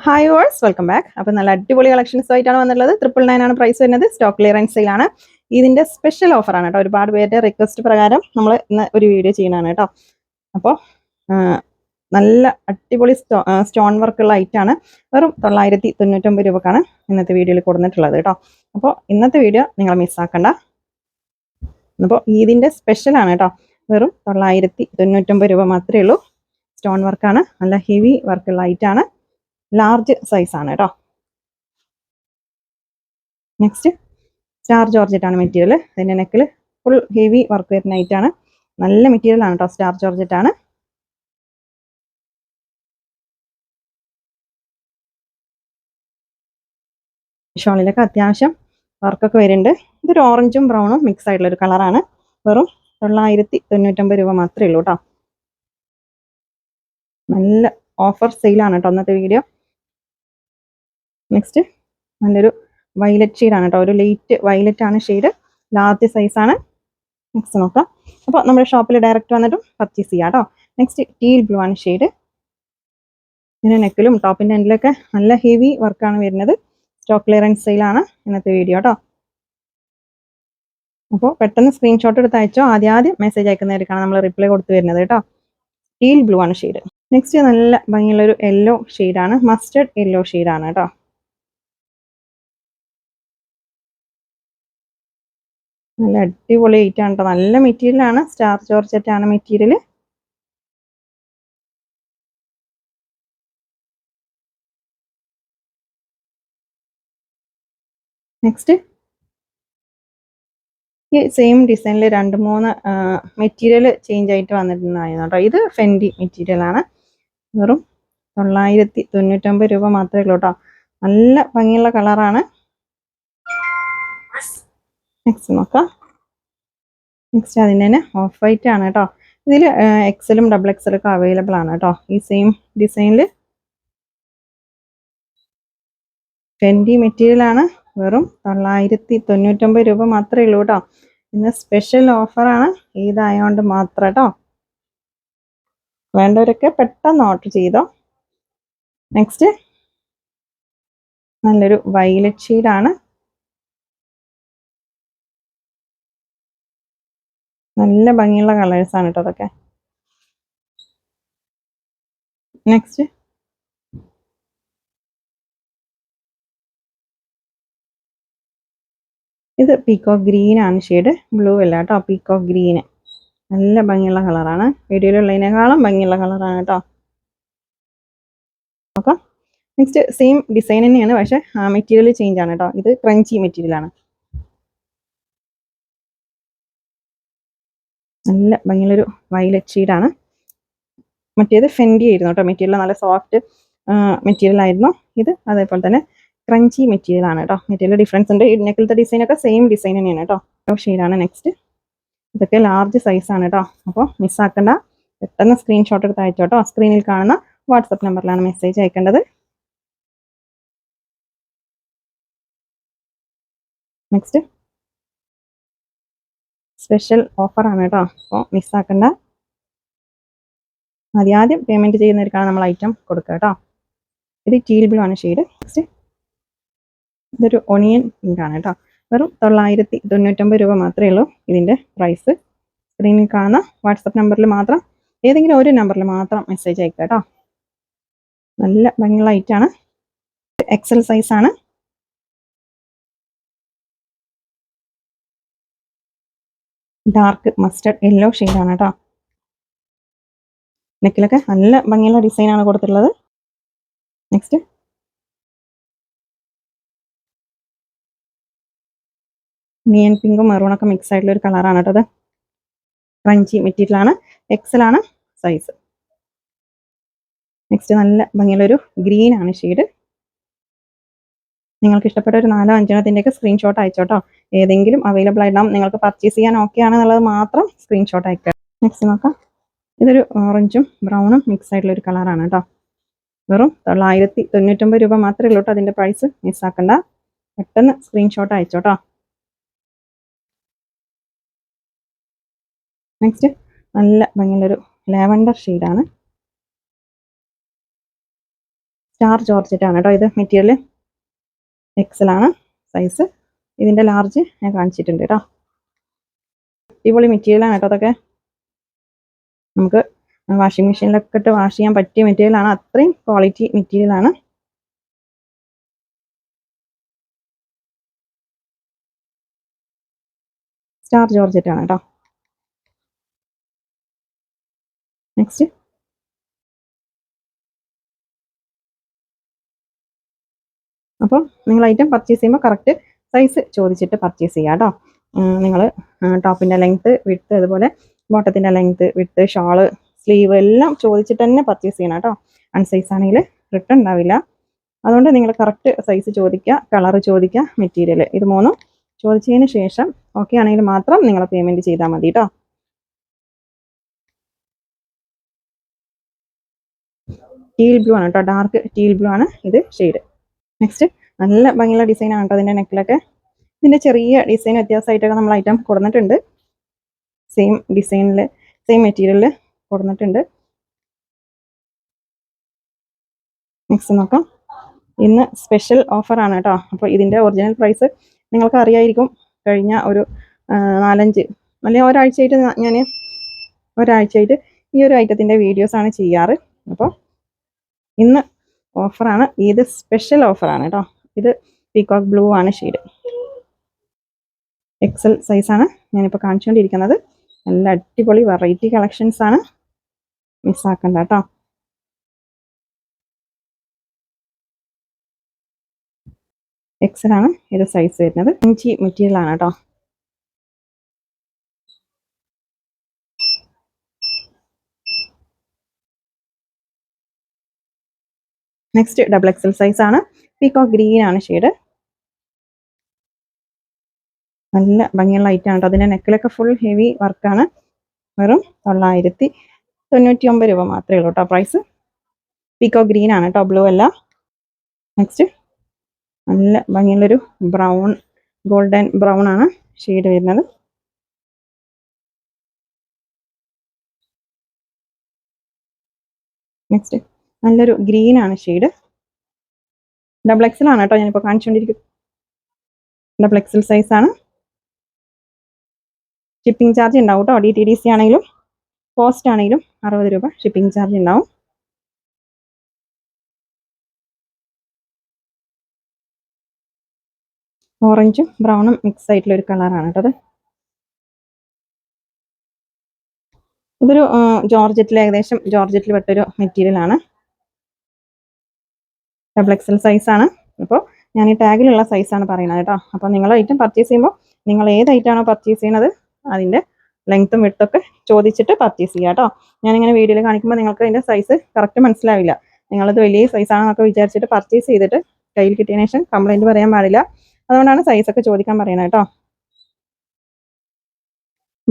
Hi ഓൾസ് welcome back. അപ്പോൾ നല്ല അടിപൊളി കളക്ഷൻസ് ആയിട്ടാണ് വന്നിട്ടുള്ളത്. 999 ആണ് പ്രൈസ് വരുന്നത്. സ്റ്റോക്ക് ക്ലിയറൻസ് സെയിലാണ്. ഇതിന്റെ സ്പെഷ്യൽ ഓഫറാണ് കേട്ടോ. ഒരുപാട് പേരുടെ റിക്വസ്റ്റ് പ്രകാരം നമ്മൾ ഇന്ന് ഒരു വീഡിയോ ചെയ്യുന്നതാണ് കേട്ടോ. അപ്പോൾ നല്ല അടിപൊളി സ്റ്റോൺ വർക്കുള്ള ഐറ്റാണ്. വെറും 999 രൂപക്കാണ് ഇന്നത്തെ വീഡിയോയിൽ കൊടുത്തിട്ടുള്ളത് കേട്ടോ. അപ്പോൾ ഇന്നത്തെ വീഡിയോ നിങ്ങൾ മിസ്സാക്കണ്ട. അപ്പോൾ ഇതിന്റെ സ്പെഷ്യലാണ് കേട്ടോ. വെറും 999 രൂപ മാത്രമേ ഉള്ളൂ. സ്റ്റോൺ വർക്കാണ്, നല്ല ഹെവി വർക്കുള്ള ഐറ്റാണ്. ലാർജ് സൈസ് ആണ് കേട്ടോ. നെക്സ്റ്റ് സ്റ്റാർ ജോർജറ്റ് ആണ് മെറ്റീരിയൽ. അതിൻ്റെ നെക്കിൽ ഫുൾ ഹെവി വർക്ക് വരുന്ന നൈറ്റാണ്. നല്ല മെറ്റീരിയൽ ആണ് കേട്ടോ. സ്റ്റാർ ജോർജറ്റ് ആണ്. ഷോളിലൊക്കെ അത്യാവശ്യം വർക്കൊക്കെ വരുന്നുണ്ട്. ഇതൊരു ഓറഞ്ചും ബ്രൗണും മിക്സ് ആയിട്ടുള്ള ഒരു കളറാണ്. വെറും 999 രൂപ മാത്രമേ ഉള്ളൂ കേട്ടോ. നല്ല ഓഫർ സെയിലാണ് കേട്ടോ ഇന്നത്തെ വീഡിയോ. നെക്സ്റ്റ് നല്ലൊരു വയലറ്റ് ഷെയ്ഡാണ് കേട്ടോ. ഒരു ലൈറ്റ് വയലറ്റ് ആണ് ഷെയ്ഡ്. ലാർജ് സൈസാണ്. നെക്സ്റ്റ് നോക്കാം. അപ്പോൾ നമ്മുടെ ഷോപ്പിൽ ഡയറക്റ്റ് വന്നിട്ടും പർച്ചേസ് ചെയ്യാം കേട്ടോ. നെക്സ്റ്റ് ടീൽ ബ്ലൂ ആണ് ഷെയ്ഡ്. ഇതിൻ്റെ നെക്കിലും ടോപ്പിൻ്റെ എൻഡിലൊക്കെ നല്ല ഹെവി വർക്കാണ് വരുന്നത്. സ്റ്റോക്ക് ക്ലിയറൻസ് സെയിലാണ് ഇന്നത്തെ വീഡിയോ കേട്ടോ. അപ്പോൾ പെട്ടെന്ന് സ്ക്രീൻഷോട്ട് എടുത്ത് അയച്ചോ. ആദ്യം മെസ്സേജ് അയക്കുന്നവർക്കാണ് നമ്മൾ റിപ്ലൈ കൊടുത്തു വരുന്നത് കേട്ടോ. ടീൽ ബ്ലൂ ആണ് ഷെയ്ഡ്. നെക്സ്റ്റ് നല്ല ഭംഗിയുള്ളൊരു യെല്ലോ ഷെയ്ഡാണ്. മസ്റ്റർഡ് യെല്ലോ ഷെയ്ഡാണ് കേട്ടോ. നല്ല അടിപൊളി ഐറ്റാണ് കേട്ടോ. നല്ല മെറ്റീരിയലാണ്. സ്റ്റാർ ജോർജറ്റ് ആണ് മെറ്റീരിയൽ. നെക്സ്റ്റ് ഈ സെയിം ഡിസൈനിൽ 2-3 മെറ്റീരിയൽ ചേഞ്ച് ആയിട്ട് വന്നിട്ടുണ്ടായിരുന്നു കേട്ടോ. ഇത് ഫെൻഡി മെറ്റീരിയൽ ആണ്. വെറും 999 രൂപ മാത്രമേ ഉള്ളൂ കേട്ടോ. നല്ല ഭംഗിയുള്ള കളറാണ്. നെക്സ്റ്റ് നോക്കാം. നെക്സ്റ്റ് അതിൻ്റെ തന്നെ ഓഫ് വൈറ്റ് ആണ് കേട്ടോ. ഇതിൽ എക്സലും ഡബിൾ എക്സലും ഒക്കെ അവൈലബിൾ ആണ് കേട്ടോ. ഈ സെയിം ഡിസൈനിൽ ഫെൻഡി മെറ്റീരിയൽ ആണ്. വെറും 999 രൂപ മാത്രമേ ഉള്ളൂ കേട്ടോ. ഇന്ന് സ്പെഷ്യൽ ഓഫറാണ്. ഇതായതുകൊണ്ട് മാത്രം കേട്ടോ. വേണ്ടവരൊക്കെ പെട്ടെന്ന് ഓർഡർ ചെയ്തോ. നെക്സ്റ്റ് നല്ലൊരു വയലറ്റ് ഷെയ്ഡാണ്. നല്ല ഭംഗിയുള്ള കളേഴ്സാണ് കേട്ടോ അതൊക്കെ. നെക്സ്റ്റ് ഇത് പീക്കോക്ക് ഗ്രീൻ ആണ് ഷെയ്ഡ്. ബ്ലൂ അല്ല കേട്ടോ, പീക്കോക്ക് ഗ്രീന്. നല്ല ഭംഗിയുള്ള കളറാണ്. വീഡിയോയിലുള്ളതിനേക്കാളും ഭംഗിയുള്ള കളറാണ് കേട്ടോ. നോക്കാം. നെക്സ്റ്റ് സെയിം ഡിസൈൻ തന്നെയാണ്, പക്ഷേ മെറ്റീരിയൽ ചേഞ്ച് ആണ് കേട്ടോ. ഇത് ക്രഞ്ചി മെറ്റീരിയൽ ആണ്. നല്ല ഭംഗിയുള്ളൊരു വയലറ്റ് ഷെയ്ഡാണ്. മറ്റേത് ഫെൻഡി ആയിരുന്നു കേട്ടോ. മെറ്റീരിയൽ നല്ല സോഫ്റ്റ് മെറ്റീരിയൽ ആയിരുന്നു. ഇത് അതേപോലെ തന്നെ ക്രഞ്ചി മെറ്റീരിയൽ ആണ് കേട്ടോ. മെറ്റീരിയൽ ഡിഫറൻസ് ഉണ്ട്. നെക്കിലത്തെ ഡിസൈനൊക്കെ സെയിം ഡിസൈൻ തന്നെയാണ് കേട്ടോ. ഷെയ്ഡാണ് നെക്സ്റ്റ്. ഇതൊക്കെ ലാർജ് സൈസാണ് കേട്ടോ. അപ്പോൾ മിസ്സാക്കണ്ട. പെട്ടെന്ന് സ്ക്രീൻഷോട്ട് എടുത്ത് അയച്ചോ കേട്ടോ. സ്ക്രീനിൽ കാണുന്ന വാട്സപ്പ് നമ്പറിലാണ് മെസ്സേജ് അയക്കേണ്ടത്. നെക്സ്റ്റ് സ്പെഷ്യൽ ഓഫറാണ് കേട്ടോ. അപ്പോൾ മിസ്സാക്കണ്ട. ആദ്യം പേയ്മെൻറ്റ് ചെയ്യുന്നവർക്കാണ് നമ്മൾ ഐറ്റം കൊടുക്കുക കേട്ടോ. ഇത് ടീൽ ബ്ലൂ ആണ് ഷെയ്ഡ്. നെക്സ്റ്റ് ഇതൊരു ഒണിയൻ പിങ്ക് ആണ് കേട്ടോ. വെറും 999 രൂപ മാത്രമേ ഉള്ളൂ ഇതിൻ്റെ പ്രൈസ്. സ്ക്രീനിൽ കാണുന്ന വാട്സപ്പ് നമ്പറിൽ മാത്രം, ഏതെങ്കിലും ഒരു നമ്പറിൽ മാത്രം മെസ്സേജ് അയക്കുക കേട്ടോ. നല്ല ഭംഗിയുള്ള ഐറ്റാണ്. എക്സൽ സൈസാണ്. ഡാർക്ക് മസ്റ്റർഡ് യെല്ലോ ഷെയ്ഡാണ് കേട്ടോ. നെക്കിലൊക്കെ നല്ല ഭംഗിയുള്ള ഡിസൈനാണ് കൊടുത്തിട്ടുള്ളത്. നെക്സ്റ്റ് നിയൻ പിങ്കും മെറൂണൊക്കെ മിക്സ് ആയിട്ടുള്ള ഒരു കളറാണ് കേട്ടോ. അത് ക്രഞ്ചി മെറ്റീരിയലാണ്. എക്സലാണ് സൈസ്. നെക്സ്റ്റ് നല്ല ഭംഗിയുള്ളൊരു ഗ്രീൻ ആണ് ഷെയ്ഡ്. നിങ്ങൾക്ക് ഇഷ്ടപ്പെട്ട ഒരു 4-5 സ്ക്രീൻഷോട്ട് അയച്ചോട്ടോ. ഏതെങ്കിലും അവൈലബിൾ ആയിട്ടാവും. നിങ്ങൾക്ക് പർച്ചേസ് ചെയ്യാൻ ഓക്കെ ആണെന്നുള്ളത് മാത്രം സ്ക്രീൻഷോട്ട് അയക്കുക. നെക്സ്റ്റ് നോക്കാം. ഇതൊരു ഓറഞ്ചും ബ്രൗണും മിക്സ് ആയിട്ടുള്ള ഒരു കളറാണ് കേട്ടോ. വെറും 999 രൂപ മാത്രമേ ഉള്ളൂ കേട്ടോ. അതിൻ്റെ പ്രൈസ് മിസ്സാക്കണ്ട. പെട്ടെന്ന് സ്ക്രീൻഷോട്ട് അയച്ചോട്ടോ. നെക്സ്റ്റ് നല്ല ഭംഗിയുള്ളൊരു ലാവൻഡർ ഷെയ്ഡാണ്. സ്റ്റാർ ജോർജറ്റ് ആണ് കേട്ടോ. ഇത് മെറ്റീരിയൽ എക്സൽ ആണ് സൈസ്. ഇതിൻ്റെ ലാർജ് ഞാൻ കാണിച്ചിട്ടുണ്ട് കേട്ടോ. അടിപൊളി മെറ്റീരിയലാണ് കേട്ടോ. അതൊക്കെ നമുക്ക് വാഷിംഗ് മെഷീനിലൊക്കെ ഇട്ട് വാഷ് ചെയ്യാൻ പറ്റിയ മെറ്റീരിയലാണ്. അത്രയും ക്വാളിറ്റി മെറ്റീരിയലാണ്. സ്റ്റാർ ജോർജറ്റ് ആണ് കേട്ടോ. നെക്സ്റ്റ് അപ്പോൾ നിങ്ങൾ ഐറ്റം പർച്ചേസ് ചെയ്യുമ്പോൾ കറക്റ്റ് സൈസ് ചോദിച്ചിട്ട് പർച്ചേസ് ചെയ്യുക കേട്ടോ. നിങ്ങൾ ടോപ്പിൻ്റെ ലെങ്ത്ത്, വിഡ്ത്ത്, അതുപോലെ ബോട്ടത്തിൻ്റെ ലെങ്ത്ത്, വിഡ്ത്ത്, ഷാള്, സ്ലീവ് എല്ലാം ചോദിച്ചിട്ട് തന്നെ പർച്ചേസ് ചെയ്യണം കേട്ടോ. അൺസൈസ് ആണെങ്കിൽ റിട്ടേൺ ഉണ്ടാവില്ല. അതുകൊണ്ട് നിങ്ങൾ കറക്റ്റ് സൈസ് ചോദിക്കുക, കളർ ചോദിക്കുക, മെറ്റീരിയൽ, ഇത് മൂന്നും ചോദിച്ചതിന് ശേഷം ഓക്കെ ആണെങ്കിൽ മാത്രം നിങ്ങൾ പേയ്മെൻറ്റ് ചെയ്താൽ മതി കേട്ടോ. ടീൽ ബ്ലൂ ആണ് കേട്ടോ. ഡാർക്ക് ടീൽ ബ്ലൂ ആണ് ഇത് ഷെയ്ഡ്. നെക്സ്റ്റ് നല്ല ഭംഗിയുള്ള ഡിസൈനാണ് കേട്ടോ. അതിൻ്റെ നെക്കിലൊക്കെ ഇതിൻ്റെ ചെറിയ ഡിസൈൻ വ്യത്യാസമായിട്ടൊക്കെ നമ്മൾ ഐറ്റം കൊടുത്തിട്ടുണ്ട്. സെയിം ഡിസൈനിൽ സെയിം മെറ്റീരിയലിൽ കൊടുത്തിട്ടുണ്ട്. നെക്സ്റ്റ് നോക്കാം. ഇന്ന് സ്പെഷ്യൽ ഓഫറാണ് കേട്ടോ. അപ്പോൾ ഇതിൻ്റെ ഒറിജിനൽ പ്രൈസ് നിങ്ങൾക്ക് അറിയായിരിക്കും. കഴിഞ്ഞ ഒരു 4-5 അല്ലെങ്കിൽ ഒരാഴ്ചയായിട്ട് ഈ ഒരു ഐറ്റത്തിൻ്റെ വീഡിയോസാണ് ചെയ്യാറ്. അപ്പോൾ ഇന്ന് ഓഫറാണ്. ഇത് സ്പെഷ്യൽ ഓഫറാണ് കേട്ടോ. ഇത് പീകോക്ക് ബ്ലൂ ആണ് ഷെയ്ഡ്. എക്സൽ സൈസാണ് ഞാനിപ്പോൾ കാണിച്ചുകൊണ്ടിരിക്കുന്നത്. നല്ല അടിപൊളി വെറൈറ്റി കളക്ഷൻസ് ആണ്, മിസ്സാക്കണ്ട കേട്ടോ. എക്സലാണ് ഇത് സൈസ് വരുന്നത്. 5 മെറ്റീരിയൽ ആണ് കേട്ടോ. നെക്സ്റ്റ് ഡബിൾ എക്സൽ സൈസ് ആണ്. പീകോക്ക് ഗ്രീൻ ആണ് ഷെയ്ഡ്. നല്ല ഭംഗിയുള്ള ഐറ്റം ആണ് കേട്ടോ. അതിൻ്റെ നെക്കിലൊക്കെ ഫുൾ ഹെവി വർക്കാണ്. വെറും 999 രൂപ മാത്രമേ ഉള്ളൂ കേട്ടോ പ്രൈസ്. പീകോക്ക് ഗ്രീൻ ആണ് കേട്ടോ, ബ്ലൂ അല്ല. നെക്സ്റ്റ് നല്ല ഭംഗിയുള്ളൊരു ബ്രൗൺ, ഗോൾഡൻ ബ്രൗൺ ആണ് ഷെയ്ഡ് വരുന്നത്. നെക്സ്റ്റ് നല്ലൊരു ഗ്രീൻ ആണ് ഷെയ്ഡ്. ഡബിൾ എക്സൽ ആണ് കേട്ടോ ഞാനിപ്പോൾ കാണിച്ചുകൊണ്ടിരിക്കുന്നത്. ഡബിൾ എക്സൽ സൈസ് ആണ്. ഷിപ്പിംഗ് ചാർജ് ഉണ്ടാവും കേട്ടോ. DTDC ആണെങ്കിലും പോസ്റ്റ് ആണെങ്കിലും 60 രൂപ ഷിപ്പിംഗ് ചാർജ് ഉണ്ടാവും. ഓറഞ്ചും ബ്രൗണും മിക്സ് ആയിട്ടുള്ള ഒരു കളറാണ് കേട്ടോ. ഇതൊരു ജോർജറ്റിൽ, ഏകദേശം ജോർജറ്റിൽ പെട്ടൊരു മെറ്റീരിയൽ ആണ്. ഡബിൾ എക്സൽ സൈസാണ്. അപ്പോൾ ഞാൻ ഈ ടാഗിലുള്ള സൈസാണ് പറയുന്നത് കേട്ടോ. അപ്പോൾ നിങ്ങൾ ഐറ്റം പർച്ചേസ് ചെയ്യുമ്പോൾ നിങ്ങൾ ഏത് ഐറ്റമാണോ പർച്ചേസ് ചെയ്യുന്നത് അതിൻ്റെ ലെങ്ത്തും വിഡ്ത്തും ചോദിച്ചിട്ട് പർച്ചേസ് ചെയ്യുക കേട്ടോ. ഞാനിങ്ങനെ വീഡിയോയിൽ കാണിക്കുമ്പോൾ നിങ്ങൾക്ക് അതിൻ്റെ സൈസ് കറക്റ്റ് മനസ്സിലാവില്ല. നിങ്ങളത് വലിയ സൈസാണെന്നൊക്കെ വിചാരിച്ചിട്ട് പർച്ചേസ് ചെയ്തിട്ട് കയ്യിൽ കിട്ടിയതിന് ശേഷം കംപ്ലൈൻറ്റ് പറയാൻ പാടില്ല. അതുകൊണ്ടാണ് സൈസൊക്കെ ചോദിക്കാൻ പറയുന്നത് കേട്ടോ.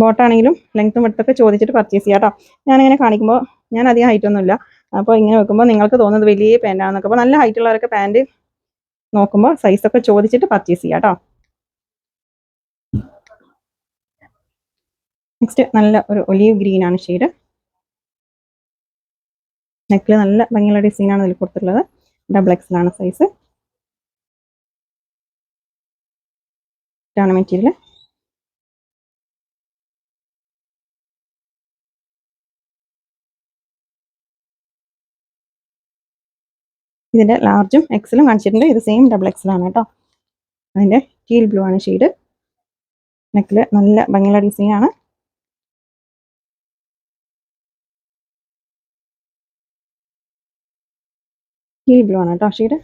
ബോട്ടാണെങ്കിലും ലെങ്ത്തും വിഡ്ത്തൊക്കെ ചോദിച്ചിട്ട് പർച്ചേസ് ചെയ്യുക കേട്ടോ. ഞാനിങ്ങനെ കാണിക്കുമ്പോൾ ഞാൻ അധികം ഹൈറ്റൊന്നുമില്ല. അപ്പോൾ ഇങ്ങനെ വെക്കുമ്പോൾ നിങ്ങൾക്ക് തോന്നുന്നത് വലിയ പാൻറ്റാണെന്നൊക്കെ. അപ്പോൾ നല്ല ഹൈറ്റ് ഉള്ളവരൊക്കെ പാൻറ്റ് നോക്കുമ്പോൾ സൈസൊക്കെ ചോദിച്ചിട്ട് പർച്ചേസ് ചെയ്യുക കേട്ടോ. നെക്സ്റ്റ് നല്ല ഒരു ഒലീവ് ഗ്രീൻ ആണ് ഷെയ്ഡ്. നെക്കിൽ നല്ല ഭംഗിയുള്ള ഡിസൈനാണ് ഇതിൽ കൊടുത്തിട്ടുള്ളത്. ഡബിൾ എക്സൽ ആണ് സൈസ്. ഇതാണ് മെറ്റീരിയൽ. ഇതിൻ്റെ ലാർജും എക്സലും കാണിച്ചിട്ടുണ്ട്. ഇത് സെയിം ഡബിൾ എക്സൽ ആണ് കേട്ടോ. അതിൻ്റെ ടീൽ ബ്ലൂ ആണ് ഷെയ്ഡ്. നെക്കിൽ നല്ല ഭംഗിയുള്ള ഡിസൈനാണ്. ടീൽ ബ്ലൂ ആണ് കേട്ടോ ഷെയ്ഡ്.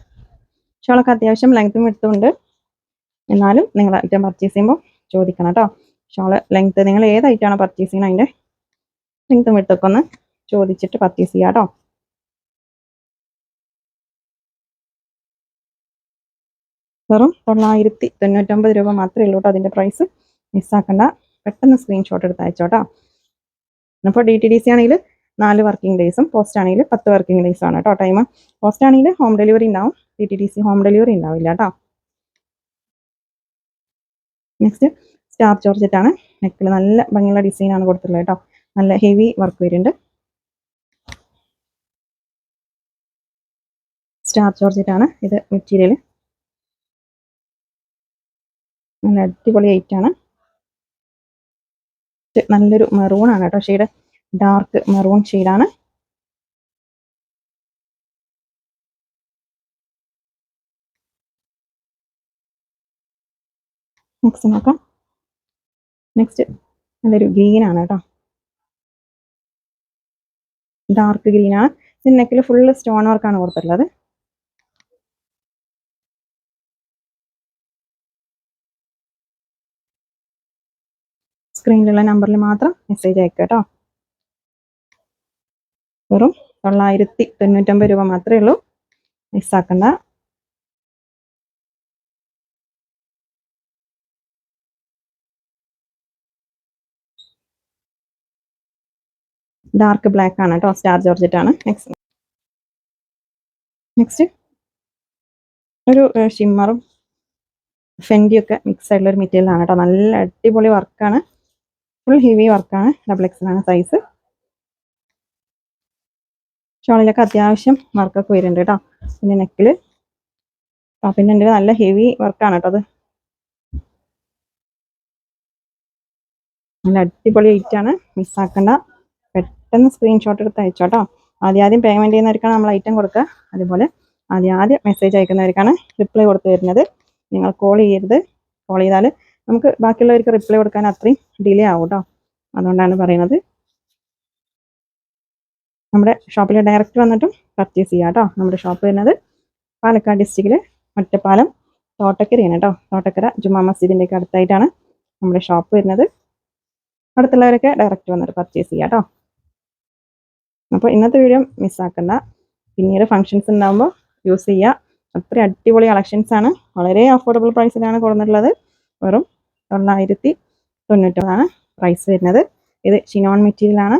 ഷോളൊക്കെ അത്യാവശ്യം ലെങ്ത്തും വിഡ്ത്തും. എന്നാലും നിങ്ങൾ ഐറ്റം പർച്ചേസ് ചെയ്യുമ്പോൾ ചോദിക്കണം കേട്ടോ. ഷോള് ലെങ്ത്ത് നിങ്ങൾ ഏത് ഐറ്റമാണോ പർച്ചേസ് ചെയ്യുന്നത് അതിൻ്റെ ലെങ്ത്തും വിഡ്ത്തൊക്കെ ഒന്ന് ചോദിച്ചിട്ട് പർച്ചേസ് ചെയ്യുക കേട്ടോ. വെറും 999 രൂപ മാത്രമേ ഉള്ളൂ കേട്ടോ അതിൻ്റെ പ്രൈസ്. മിസ്സാക്കണ്ട, പെട്ടെന്ന് സ്ക്രീൻഷോട്ട് എടുത്ത് അയച്ചോട്ടോ. അപ്പോൾ DTDC ആണെങ്കിൽ 4 വർക്കിംഗ് ഡേയ്സും പോസ്റ്റ് ആണെങ്കിൽ 10 വർക്കിംഗ് ഡേയ്സും ആണ് കേട്ടോ ടൈം. പോസ്റ്റ് ആണെങ്കിൽ ഹോം ഡെലിവറി ഉണ്ടാവും. DTDC ഹോം ഡെലിവറി ഉണ്ടാവില്ല കേട്ടോ. നെക്സ്റ്റ് സ്റ്റാർ ജോർജറ്റ് ആണ്. നെക്കിൽ നല്ല ഭംഗിയുള്ള ഡിസൈനാണ് കൊടുത്തിട്ടുള്ളത് കേട്ടോ. നല്ല ഹെവി വർക്ക് വരുന്നുണ്ട്. സ്റ്റാർ ജോർജറ്റാണ് ഇത് മെറ്റീരിയൽ. നല്ല അടിപൊളി ഐറ്റാണ്. നല്ലൊരു മെറൂൺ ആണ് കേട്ടോ ഷെയ്ഡ്. ഡാർക്ക് മെറൂൺ ഷെയ്ഡാണ്. നെക്സ്റ്റ് നോക്കാം. നെക്സ്റ്റ് നല്ലൊരു ഗ്രീൻ ആണ് കേട്ടോ. ഡാർക്ക് ഗ്രീൻ ആണ്. ഇതിന് നെക്കിൽ ഫുള്ള് സ്റ്റോൺ വർക്കാണ് കൊടുത്തിട്ടുള്ളത്. സ്ക്രീനിലുള്ള നമ്പറിൽ മാത്രം മെസ്സേജ് അയക്കുക കേട്ടോ. വെറും 999 രൂപ മാത്രമേ ഉള്ളൂ. മിസ്സാക്കണ്ട. ഡാർക്ക് ബ്ലാക്ക് ആണ് കേട്ടോ. സ്റ്റാർ ജോർജറ്റ് ആണ്. നെക്സ്റ്റ് ഒരു ഷിമ്മറും ഫെൻഡിയൊക്കെ മിക്സ് ആയിട്ടുള്ള ഒരു മെറ്റീരിയൽ ആണ് കേട്ടോ. നല്ല അടിപൊളി വർക്കാണ്. ഫുൾ ഹെവി വർക്കാണ്. ഡബിൾ എക്സൽ ആണ് സൈസ്. ഷോളിലൊക്കെ അത്യാവശ്യം വർക്കൊക്കെ വരുന്നുണ്ട് കേട്ടോ. പിന്നെ നെക്കിൽ ടോപ്പിൻ്റെ എൻ്റെ നല്ല ഹെവി വർക്കാണ് കേട്ടോ. അത് നല്ല അടിപൊളി ഐറ്റാണ്. മിസ്സാക്കണ്ട. പെട്ടെന്ന് സ്ക്രീൻഷോട്ട് എടുത്ത് അയച്ചോട്ടോ. ആദ്യം പേയ്മെൻറ്റ് ചെയ്യുന്നവർക്കാണ് നമ്മൾ ഐറ്റം കൊടുക്കുക. അതുപോലെ ആദ്യം മെസ്സേജ് അയക്കുന്നവർക്കാണ് റിപ്ലൈ കൊടുത്തു വരുന്നത്. നിങ്ങൾ കോൾ ചെയ്യരുത്. കോൾ ചെയ്താൽ നമുക്ക് ബാക്കിയുള്ളവർക്ക് റിപ്ലൈ കൊടുക്കാൻ അത്രയും ഡിലേ ആവും കേട്ടോ. അതുകൊണ്ടാണ് പറയുന്നത്. നമ്മുടെ ഷോപ്പിൽ ഡയറക്റ്റ് വന്നിട്ടും പർച്ചേസ് ചെയ്യാം കേട്ടോ. നമ്മുടെ ഷോപ്പ് വരുന്നത് പാലക്കാട് ഡിസ്ട്രിക്റ്റിൽ ഒറ്റപ്പാലം തോട്ടക്കരയാണ് കേട്ടോ. തോട്ടക്കര ജുമാ മസ്ജിദിൻ്റെ ഒക്കെ അടുത്തായിട്ടാണ് നമ്മുടെ ഷോപ്പ് വരുന്നത്. അടുത്തുള്ളവരൊക്കെ ഡയറക്റ്റ് വന്നിട്ട് പർച്ചേസ് ചെയ്യാം കേട്ടോ. അപ്പോൾ ഇന്നത്തെ വീഡിയോ മിസ്സാക്കണ്ട. പിന്നീട് ഫങ്ഷൻസ് ഉണ്ടാകുമ്പോൾ യൂസ് ചെയ്യുക. അത്ര അടിപൊളി കളക്ഷൻസ് ആണ്. വളരെ അഫോർഡബിൾ പ്രൈസിലാണ് കൊടുത്തിട്ടുള്ളത്. വെറും 999 പ്രൈസ് വരുന്നത്. ഇത് ഷിനോൺ മെറ്റീരിയലാണ്.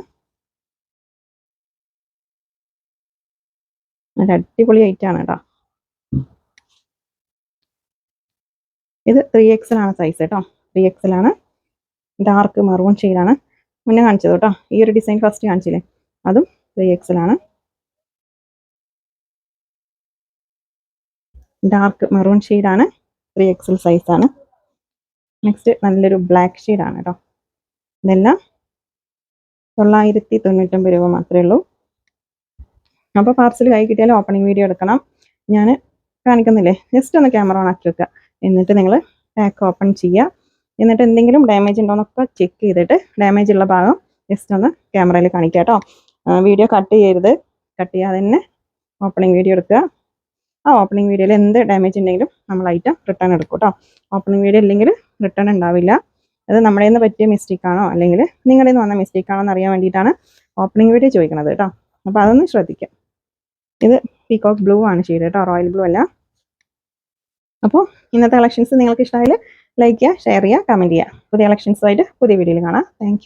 നല്ല അടിപൊളി ഐറ്റാണ് കേട്ടോ. ഇത് 3XL ആണ് സൈസ് കേട്ടോ. 3XL ആണ്. ഡാർക്ക് മെറൂൺ ഷെയ്ഡാണ്. മുന്നേ കാണിച്ചത് കേട്ടോ. ഈ ഒരു ഡിസൈൻ ഫസ്റ്റ് കാണിച്ചില്ലേ, അതും 3XL ആണ്. ഡാർക്ക് മെറൂൺ ഷെയ്ഡാണ്. 3XL സൈസാണ്. നെക്സ്റ്റ് നല്ലൊരു ബ്ലാക്ക് ഷെയ്ഡാണ് കേട്ടോ. ഇതെല്ലാം 999 രൂപ മാത്രമേ ഉള്ളൂ. അപ്പോൾ പാർസൽ കൈ കിട്ടിയാലും ഓപ്പണിംഗ് വീഡിയോ എടുക്കണം. ഞാൻ കാണിക്കുന്നില്ലേ, ജസ്റ്റ് ഒന്ന് ക്യാമറ ഓൺ ആക്കി വെക്കുക. എന്നിട്ട് നിങ്ങൾ പാക്ക് ഓപ്പൺ ചെയ്യുക. എന്നിട്ട് എന്തെങ്കിലും ഡാമേജ് ഉണ്ടോയെന്നൊക്കെ ചെക്ക് ചെയ്തിട്ട് ഡാമേജ് ഉള്ള ഭാഗം ജസ്റ്റ് ഒന്ന് ക്യാമറയിൽ കാണിക്കുക കേട്ടോ. വീഡിയോ കട്ട് ചെയ്യരുത്. കട്ട് ചെയ്യാതെ തന്നെ ഓപ്പണിംഗ് വീഡിയോ എടുക്കുക. ആ ഓപ്പണിംഗ് വീഡിയോയിൽ എന്ത് ഡാമേജ് ഉണ്ടെങ്കിലും നമ്മൾ ഐറ്റം റിട്ടേൺ എടുക്കും കേട്ടോ. ഓപ്പണിംഗ് വീഡിയോ ഇല്ലെങ്കിൽ റിട്ടേൺ ഉണ്ടാവില്ല. അത് നമ്മുടെ നിന്ന് പറ്റിയ മിസ്റ്റേക്കാണോ അല്ലെങ്കിൽ നിങ്ങളുടെ നിന്ന് വന്ന മിസ്റ്റേക്കാണോ എന്ന് അറിയാൻ വേണ്ടിയിട്ടാണ് ഓപ്പണിംഗ് വീഡിയോ ചോദിക്കുന്നത് കേട്ടോ. അപ്പോൾ അതൊന്ന് ശ്രദ്ധിക്കാം. ഇത് പീകോക്ക് ബ്ലൂ ആണ് ഷെയ്ഡ് കേട്ടോ, റോയൽ ബ്ലൂ അല്ല. അപ്പോൾ ഇന്നത്തെ കളക്ഷൻസ് നിങ്ങൾക്ക് ഇഷ്ടമായാൽ ലൈക്ക് ചെയ്യുക, ഷെയർ ചെയ്യുക, കമൻറ്റ് ചെയ്യുക. പുതിയ കളക്ഷൻസുമായിട്ട് പുതിയ വീഡിയോയിൽ കാണാം. താങ്ക്